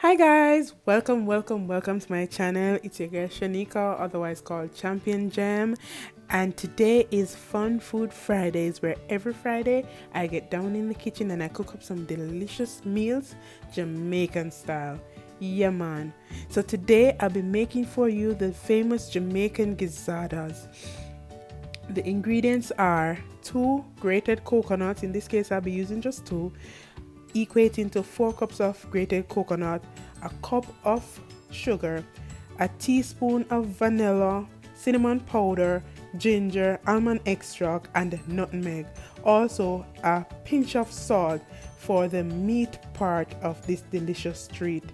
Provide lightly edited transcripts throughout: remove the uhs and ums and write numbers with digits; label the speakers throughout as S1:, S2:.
S1: Hi guys, welcome to my channel. It's your girl Shanika, otherwise called Champion Jam, and today is Fun Food Fridays, where every Friday I get down in the kitchen and I cook up some delicious meals, Jamaican style. Yeah man. So today I'll be making for you the famous Jamaican GIZZADAS. The ingredients are 2 grated coconuts. In this case I'll be using just 2, equating to 4 cups of grated coconut, a cup of sugar, a teaspoon of vanilla, cinnamon powder, ginger, almond extract, and nutmeg. Also, a pinch of salt for the meat part of this delicious treat.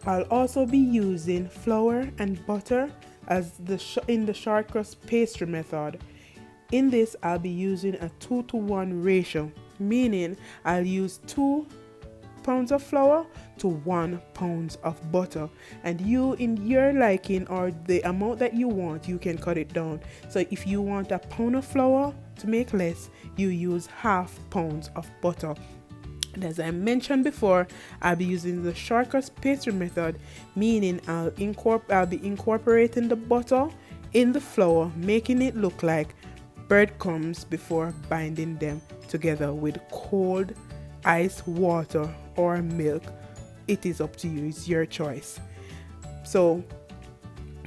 S1: I'll also be using flour and butter as in the short crust pastry method. In this, I'll be using a 2-to-1 ratio, meaning I'll use 2 pounds of flour to 1 pound of butter, and you, in your liking or the amount that you want, you can cut it down. So if you want a pound of flour to make less, you use half pounds of butter. And as I mentioned before, I'll be using the short crust pastry method, meaning I'll be incorporating the butter in the flour, making it look like breadcrumbs before binding them together with cold ice water or milk. It is up to you, it's your choice. So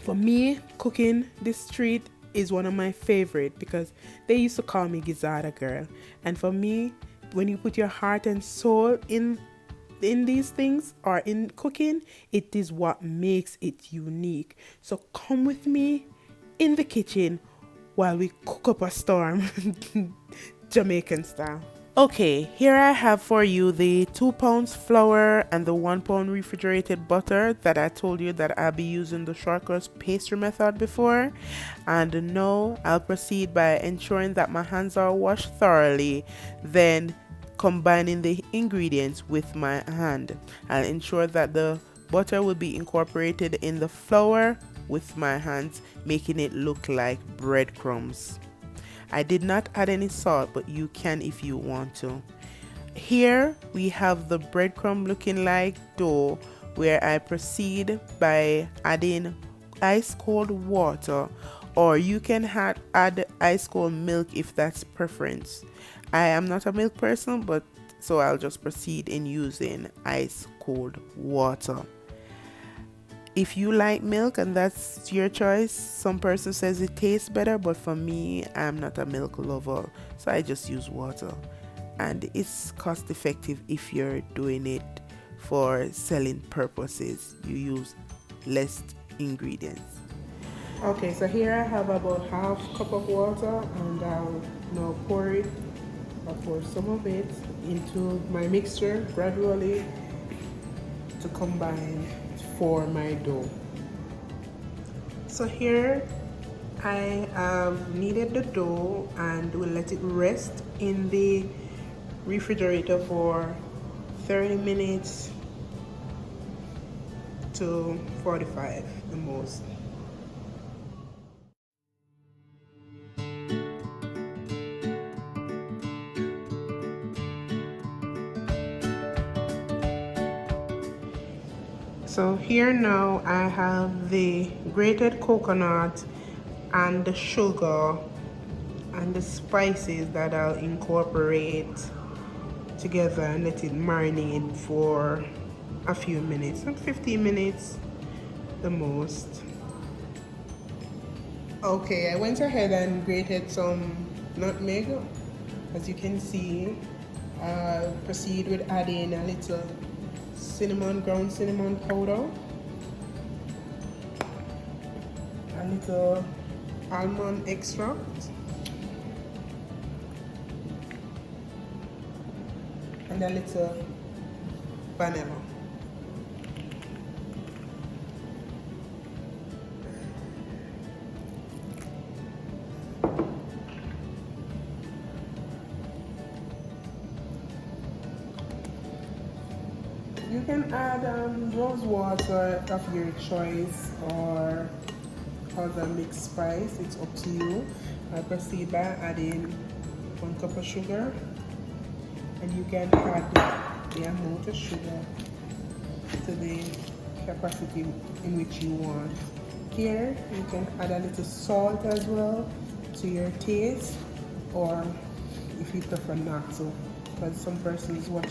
S1: for me, cooking this treat is one of my favorite because they used to call me Gizzada girl, and for me, when you put your heart and soul in these things or in cooking, it is what makes it unique. So come with me in the kitchen while we cook up a storm, Jamaican style. Okay, here I have for you the 2 pounds flour and the 1 pound refrigerated butter that I told you that I'll be using the short crust pastry method before. And now I'll proceed by ensuring that my hands are washed thoroughly, then combining the ingredients with my hand. I'll ensure that the butter will be incorporated in the flour with my hands, making it look like breadcrumbs. I did not add any salt, but you can if you want to. Here we have the breadcrumb looking like dough, where I proceed by adding ice cold water, or you can add ice cold milk if that's preference. I am not a milk person, but so I'll just proceed in using ice cold water. If you like milk, and that's your choice, some person says it tastes better, but for me, I'm not a milk lover, so I just use water. And it's cost effective if you're doing it for selling purposes. You use less ingredients. Okay, so here I have about half cup of water, and I'll now pour some of it into my mixture gradually to combine for my dough. So here I have kneaded the dough and will let it rest in the refrigerator for 30 minutes to 45 the most. So here now I have the grated coconut and the sugar and the spices that I'll incorporate together and let it marinate for a few minutes, 15 minutes the most. Okay, I went ahead and grated some nutmeg. As you can see, proceed with adding a little ground cinnamon powder, a little almond extract, and a little vanilla. You can add rose water of your choice or other mixed spice, it's up to you. I proceed by adding 1 cup of sugar, and you can add the amount of sugar to the capacity in which you want. Here you can add a little salt as well to your taste, or if you prefer not to, because some persons watch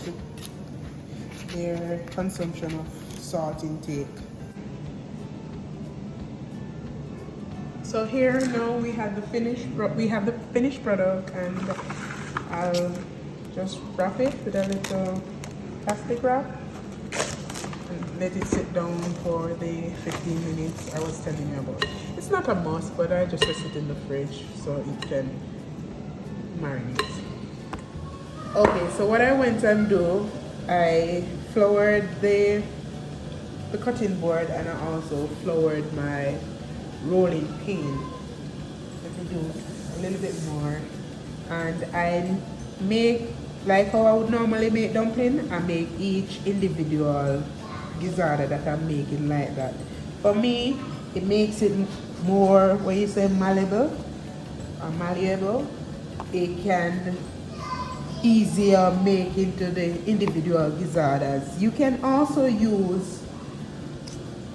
S1: their consumption of salt intake. So here now we have the finished product, and I'll just wrap it with a little plastic wrap and let it sit down for the 15 minutes I was telling you about. It's not a must, but I just let it in the fridge so it can marinate. Okay, so what I went and do, I floured the cutting board, and I also floured my rolling pin. Let me do a little bit more, and I make like how I would normally make dumpling. I make each individual gizzada that I'm making like that. For me, it makes it more, what you say, malleable or malleable. It can easier make into the individual gizzadas. You can also use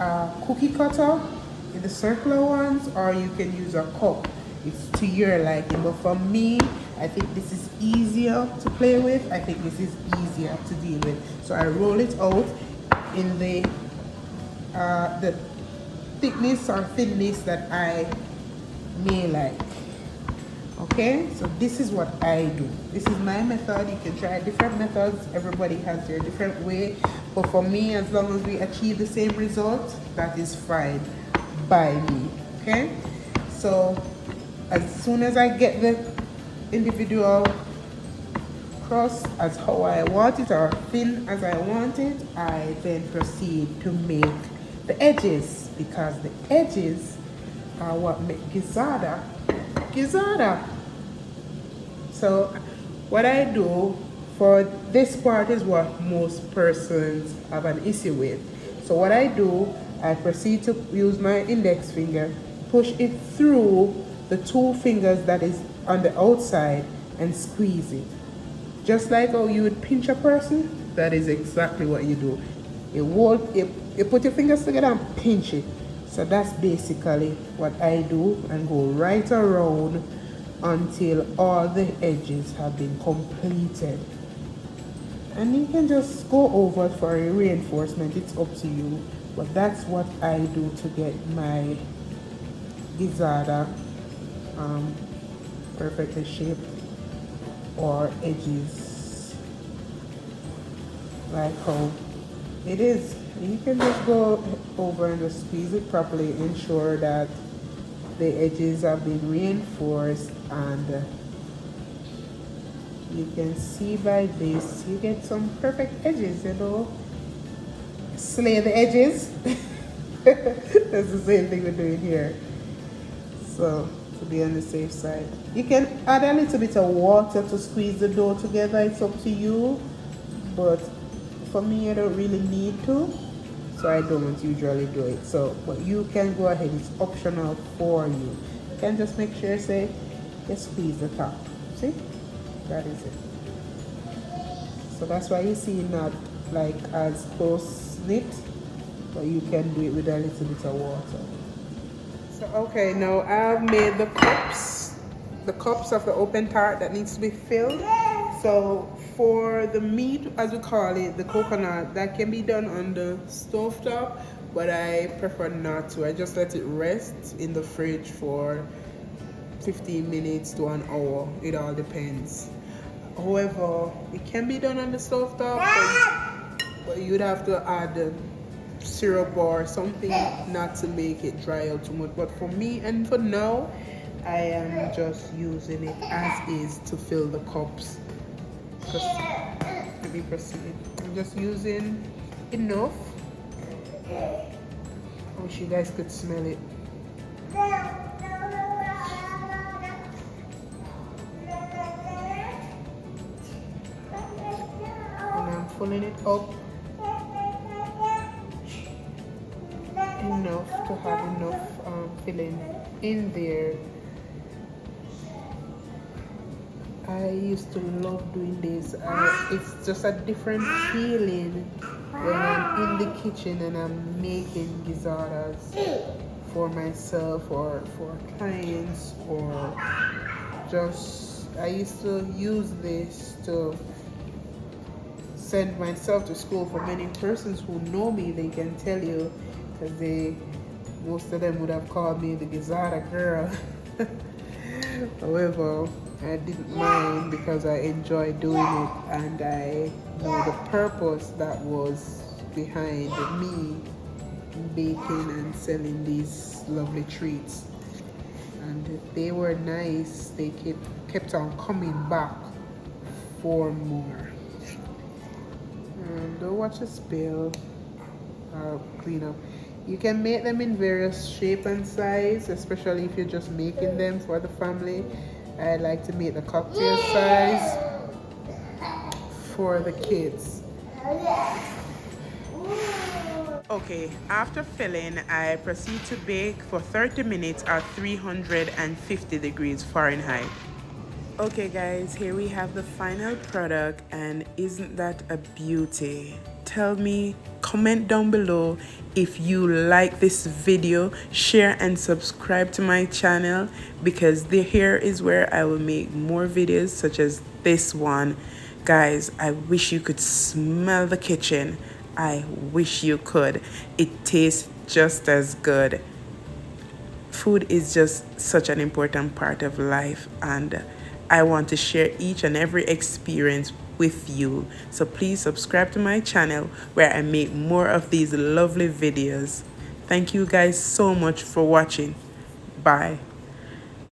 S1: a cookie cutter in the circular ones, or you can use a cup. It's to your liking, but for me, I think this is easier to play with. I think this is easier to deal with. So I roll it out in the thickness or thinness that I may like. Okay, so this is what I do. This is my method. You can try different methods. Everybody has their different way, but for me, as long as we achieve the same result, that is fine by me. Okay, so as soon as I get the individual crust as how I want it, or thin as I want it, I then proceed to make the edges, because the edges are what make gizzada. So what I do for this part is what most persons have an issue with. So what I do, I proceed to use my index finger, push it through the two fingers that is on the outside, and squeeze it. Just like how you would pinch a person, that is exactly what you do. You put your fingers together and pinch it. So that's basically what I do, and go right around until all the edges have been completed. And you can just go over for a reinforcement, it's up to you. But that's what I do to get my gizzada perfectly shaped, or edges like how it is. You can just go over and just squeeze it properly, ensure that the edges have been reinforced, and you can see by this you get some perfect edges, you know. Slay the edges. That's the same thing we're doing here. So to be on the safe side, you can add a little bit of water to squeeze the dough together. It's up to you, but for me, I don't really need to, so I don't usually do it. So, but you can go ahead, it's optional for you. You can just make sure, say, you squeeze the top. See, that is it. So that's why you see not like as close knit, but you can do it with a little bit of water. So okay, now I've made the cups of the open tart that needs to be filled. So for the meat, as we call it, the coconut, that can be done on the stovetop, but I prefer not to. I just let it rest in the fridge for 15 minutes to an hour. It all depends. However, it can be done on the stovetop, but you'd have to add syrup or something not to make it dry out too much. But for me, and for now, I am just using it as is to fill the cups. Let me proceed. I'm just using enough. I wish you guys could smell it. And I'm filling it up enough to have enough filling in there. I used to love doing this. It's just a different feeling when I'm in the kitchen and I'm making gizzardas for myself or for clients, or just I used to use this to send myself to school. For many persons who know me, they can tell you, because most of them would have called me the Gizzada girl. However, I didn't mind because I enjoy doing it, and I know the purpose that was behind me baking and selling these lovely treats. And they were nice. They kept on coming back for more. And don't watch a spill. Clean up. You can make them in various shape and size, especially if you're just making them for the family. I like to make the cocktail size for the kids. Okay, after filling, I proceed to bake for 30 minutes at 350 degrees Fahrenheit. Okay guys, here we have the final product, and isn't that a beauty? Tell me, comment down below if you like this video, share and subscribe to my channel, because here is where I will make more videos such as this one. Guys, I wish you could smell the kitchen. I wish you could. It tastes just as good. Food is just such an important part of life, and I want to share each and every experience with you. So please subscribe to my channel where I make more of these lovely videos. Thank you guys so much for watching. Bye.